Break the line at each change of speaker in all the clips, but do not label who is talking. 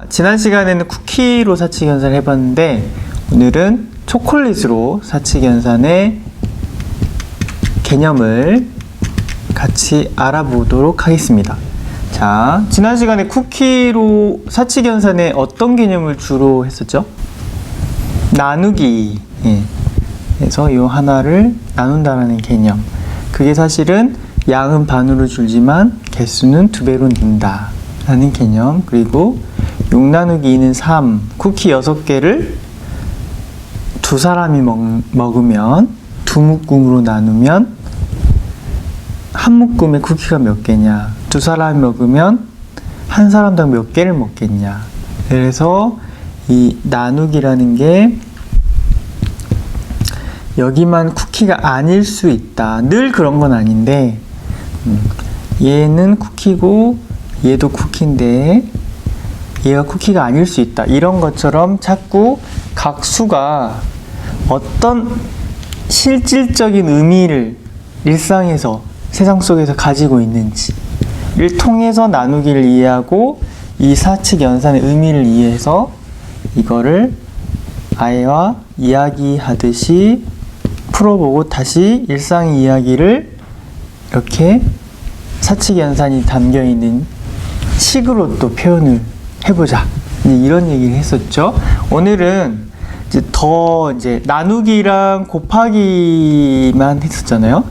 지난 시간에는 쿠키로 사칙 연산을 해봤는데 오늘은 초콜릿으로 사칙 연산의 개념을 같이 알아보도록 하겠습니다. 자, 지난 시간에 쿠키로 사칙 연산의 어떤 개념을 주로 했었죠? 나누기. 그래서 이 하나를 나눈다라는 개념. 그게 사실은 양은 반으로 줄지만 개수는 2배로 는다 라는 개념. 그리고 6 나누기 2는 3, 쿠키 6개를 두 사람이 먹으면 두 묶음으로 나누면 한 묶음에 쿠키가 몇 개냐, 두 사람이 먹으면 한 사람당 몇 개를 먹겠냐. 그래서 이 나누기라는 게 여기만 쿠키가 아닐 수 있다. 늘 그런 건 아닌데 얘는 쿠키고 얘도 쿠키인데 얘가 쿠키가 아닐 수 있다. 이런 것처럼 자꾸 각 수가 어떤 실질적인 의미를 일상에서 세상 속에서 가지고 있는지를 통해서 나누기를 이해하고 이 사칙 연산의 의미를 이해해서 이거를 아이와 이야기하듯이 풀어보고 다시 일상의 이야기를 이렇게 사칙 연산이 담겨있는 식으로 또 표현을 해보자. 이런 얘기를 했었죠. 오늘은 이제 나누기랑 곱하기만 했었잖아요.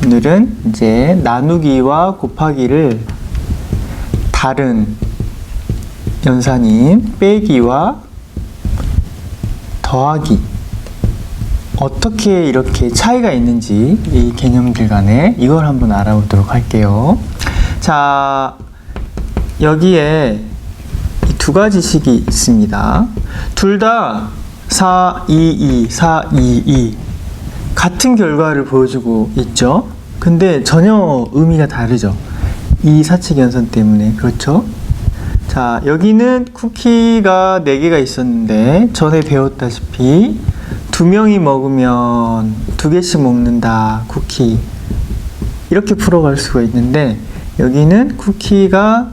오늘은 이제 나누기와 곱하기를 다른 연산인 빼기와 더하기 어떻게 이렇게 차이가 있는지 이 개념들 간에 이걸 한번 알아보도록 할게요. 자, 여기에 두 가지 식이 있습니다. 둘 다 4, 2, 2, 4, 2, 2 같은 결과를 보여주고 있죠. 근데 전혀 의미가 다르죠. 이 사칙 연산 때문에. 그렇죠? 자, 여기는 쿠키가 4개가 있었는데 전에 배웠다시피 2명이 먹으면 2개씩 먹는다. 쿠키. 이렇게 풀어갈 수가 있는데 여기는 쿠키가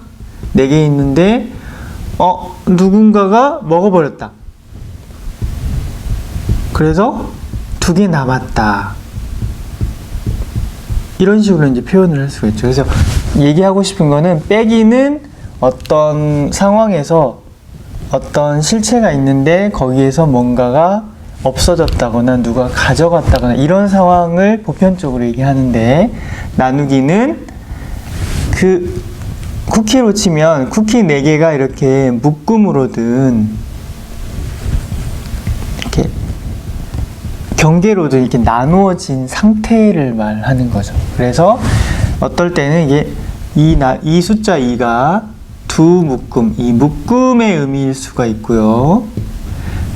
4개 있는데 누군가가 먹어버렸다. 그래서 2개 남았다. 이런 식으로 이제 표현을 할 수가 있죠. 그래서 얘기하고 싶은 거는 빼기는 어떤 상황에서 어떤 실체가 있는데 거기에서 뭔가가 없어졌다거나 누가 가져갔다거나 이런 상황을 보편적으로 얘기하는데 나누기는 그 쿠키로 치면 쿠키 4개가 이렇게 묶음으로든 이렇게 경계로든 이렇게 나누어진 상태를 말하는 거죠. 그래서 어떨 때는 이게 이 숫자 2가 두 묶음, 이 묶음의 의미일 수가 있고요.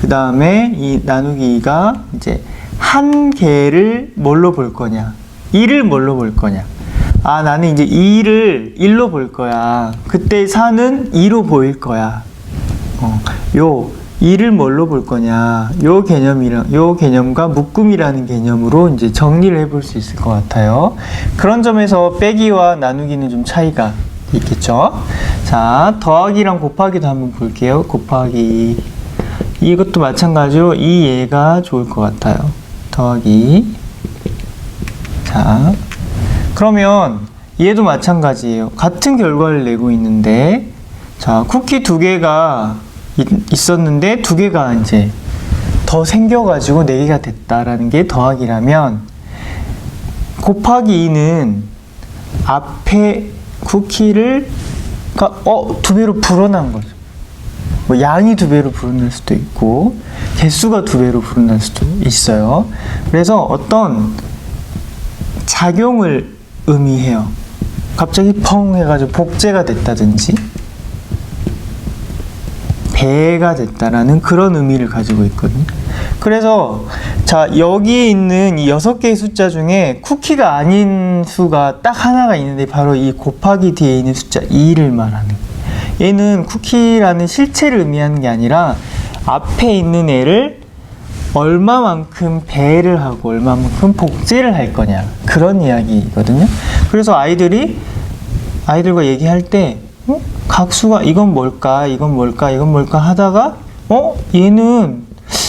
그 다음에 이 나누기 2가 이제 한 개를 뭘로 볼 거냐, 2를 뭘로 볼 거냐. 아, 나는 이제 2를 1로 볼 거야. 그때 4는 2로 보일 거야. 요 2를 뭘로 볼 거냐. 요 개념과 묶음이라는 개념으로 이제 정리를 해볼 수 있을 것 같아요. 그런 점에서 빼기와 나누기는 좀 차이가 있겠죠. 자, 더하기랑 곱하기도 한번 볼게요. 곱하기. 이것도 마찬가지로 이 예가 좋을 것 같아요. 더하기. 자, 그러면 얘도 마찬가지예요. 같은 결과를 내고 있는데, 자, 쿠키 2개가 있었는데 2개가 이제 더 생겨가지고 4개가 됐다라는 게 더하기라면, 곱하기 2는 앞에 쿠키를 2배로 불어난 거죠. 뭐 양이 2배로 불어날 수도 있고 개수가 2배로 불어날 수도 있어요. 그래서 어떤 작용을 의미해요. 갑자기 펑 해가지고 복제가 됐다든지 배가 됐다라는 그런 의미를 가지고 있거든요. 그래서 자, 여기에 있는 이 6개의 숫자 중에 쿠키가 아닌 수가 딱 하나가 있는데 바로 이 곱하기 뒤에 있는 숫자 2를 말하는 거예요. 얘는 쿠키라는 실체를 의미하는 게 아니라 앞에 있는 애를 얼마만큼 배를 하고 얼마만큼 복제를 할 거냐, 그런 이야기거든요. 그래서 아이들과 얘기할 때 각수가 이건 뭘까, 이건 뭘까, 이건 뭘까 하다가 얘는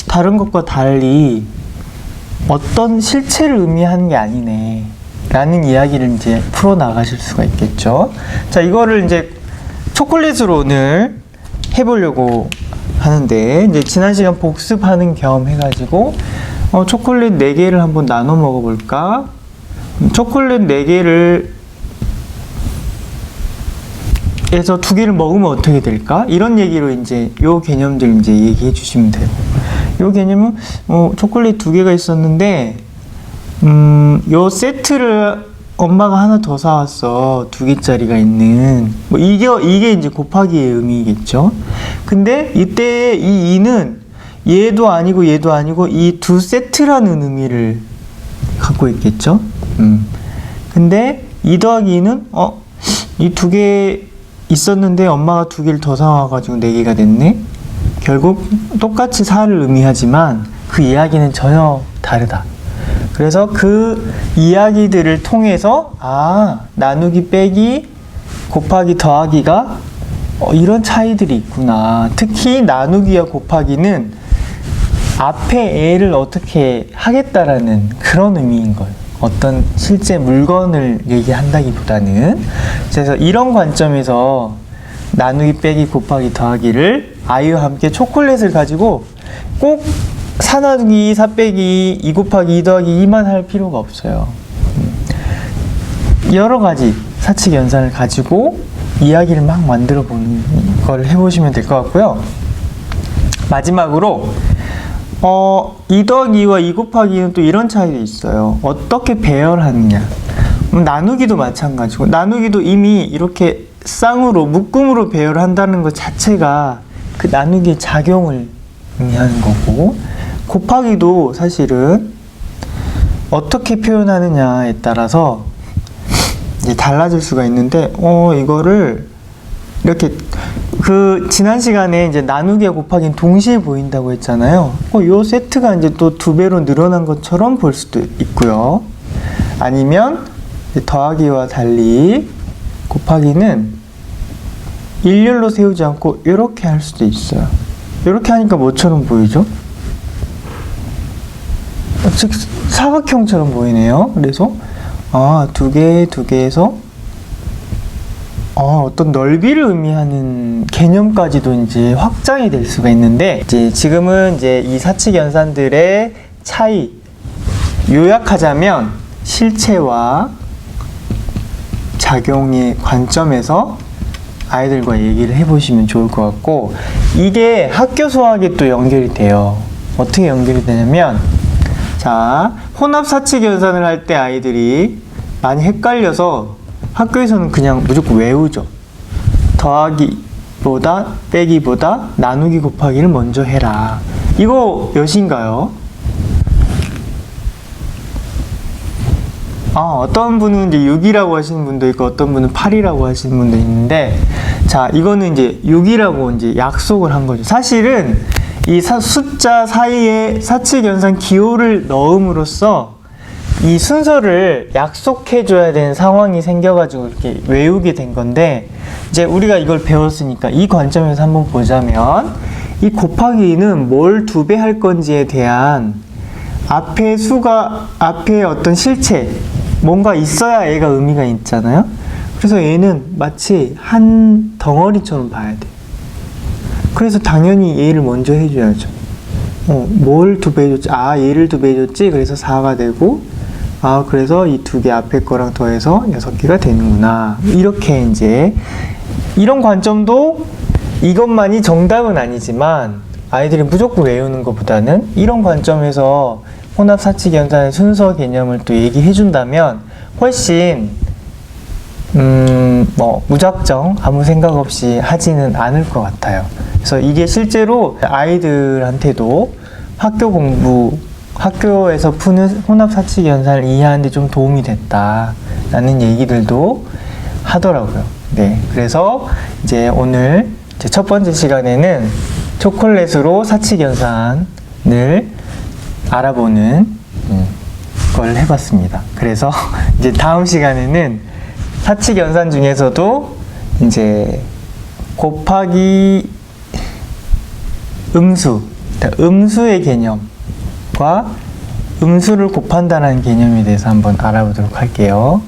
다른 것과 달리 어떤 실체를 의미하는 게 아니네 라는 이야기를 이제 풀어 나가실 수가 있겠죠. 자, 이거를 이제 초콜릿으로 오늘 해보려고 하는데, 이제 지난 시간 복습하는 겸 해가지고 초콜릿 4개를 한번 나눠 먹어볼까? 초콜릿 4개를 에서 2개를 먹으면 어떻게 될까? 이런 얘기로 이제 요 개념들 이제 얘기해 주시면 돼요. 요 개념은 초콜릿 2개가 있었는데 요 세트를 엄마가 하나 더 사왔어. 2개짜리가 있는 이게 이제 곱하기의 의미겠죠. 근데 이때 이 2는 얘도 아니고 얘도 아니고 이 두 세트라는 의미를 갖고 있겠죠. 근데 2 더하기 2는 이 2개 있었는데 엄마가 2개를 더 사와가지고 4개가 됐네. 결국 똑같이 4를 의미하지만 그 이야기는 전혀 다르다. 그래서 그 이야기들을 통해서 나누기 빼기 곱하기 더하기가 이런 차이들이 있구나. 특히 나누기와 곱하기는 앞에 애를 어떻게 하겠다라는 그런 의미인 거예요. 어떤 실제 물건을 얘기한다기보다는. 그래서 이런 관점에서 나누기 빼기 곱하기 더하기를 아이와 함께 초콜릿을 가지고 꼭 4 나누기 4 빼기 2 곱하기 2 더하기 2만 할 필요가 없어요. 여러 가지 사칙 연산을 가지고 이야기를 막 만들어 보는 걸 해보시면 될 것 같고요. 마지막으로 2 더하기 2와 2 곱하기 2는 또 이런 차이도 있어요. 어떻게 배열하느냐. 나누기도 마찬가지고, 나누기도 이미 이렇게 쌍으로 묶음으로 배열한다는 것 자체가 그 나누기의 작용을 의미하는 거고, 곱하기도 사실은 어떻게 표현하느냐에 따라서 이제 달라질 수가 있는데, 이거를 이렇게 지난 시간에 이제 나누기와 곱하기는 동시에 보인다고 했잖아요. 요 세트가 이제 또 2배로 늘어난 것처럼 볼 수도 있고요. 아니면 더하기와 달리 곱하기는 일렬로 세우지 않고 이렇게 할 수도 있어요. 이렇게 하니까 뭐처럼 보이죠? 즉 사각형처럼 보이네요. 그래서 2개에서 어떤 넓이를 의미하는 개념까지도 이제 확장이 될 수가 있는데, 이제 지금은 이제 이 사칙 연산들의 차이, 요약하자면 실체와 작용의 관점에서 아이들과 얘기를 해보시면 좋을 것 같고, 이게 학교 수학에 또 연결이 돼요. 어떻게 연결이 되냐면, 자, 혼합 사칙 연산을 할 때 아이들이 많이 헷갈려서 학교에서는 그냥 무조건 외우죠. 더하기보다 빼기보다 나누기 곱하기를 먼저 해라. 이거 몇인가요? 어떤 분은 이제 6이라고 하시는 분도 있고 어떤 분은 8이라고 하시는 분도 있는데, 자, 이거는 이제 6이라고 이제 약속을 한 거죠. 사실은 이 숫자 사이에 사칙 연산 기호를 넣음으로써 이 순서를 약속해 줘야 되는 상황이 생겨가지고 이렇게 외우게 된 건데, 이제 우리가 이걸 배웠으니까 이 관점에서 한번 보자면, 이 곱하기 2는 뭘 2배 할 건지에 대한 앞에 어떤 실체, 뭔가 있어야 얘가 의미가 있잖아요. 그래서 얘는 마치 한 덩어리처럼 봐야 돼. 그래서 당연히 얘를 먼저 해줘야죠. 뭘 2배 해줬지? 얘를 2배 해줬지? 그래서 4가 되고, 그래서 이 2개 앞에 거랑 더해서 6개가 되는구나. 이렇게 이제, 이런 관점도 이것만이 정답은 아니지만, 아이들이 무조건 외우는 것보다는 이런 관점에서 혼합 사칙 연산의 순서 개념을 또 얘기해 준다면 훨씬 무작정 아무 생각 없이 하지는 않을 것 같아요. 그래서 이게 실제로 아이들한테도 학교에서 푸는 혼합 사칙 연산을 이해하는 데 좀 도움이 됐다라는 얘기들도 하더라고요. 네, 그래서 이제 오늘 첫 번째 시간에는 초콜릿으로 사칙 연산을 알아보는 걸 해봤습니다. 그래서 이제 다음 시간에는 사칙 연산 중에서도 이제 곱하기 음수, 음수의 개념과 음수를 곱한다는 개념에 대해서 한번 알아보도록 할게요.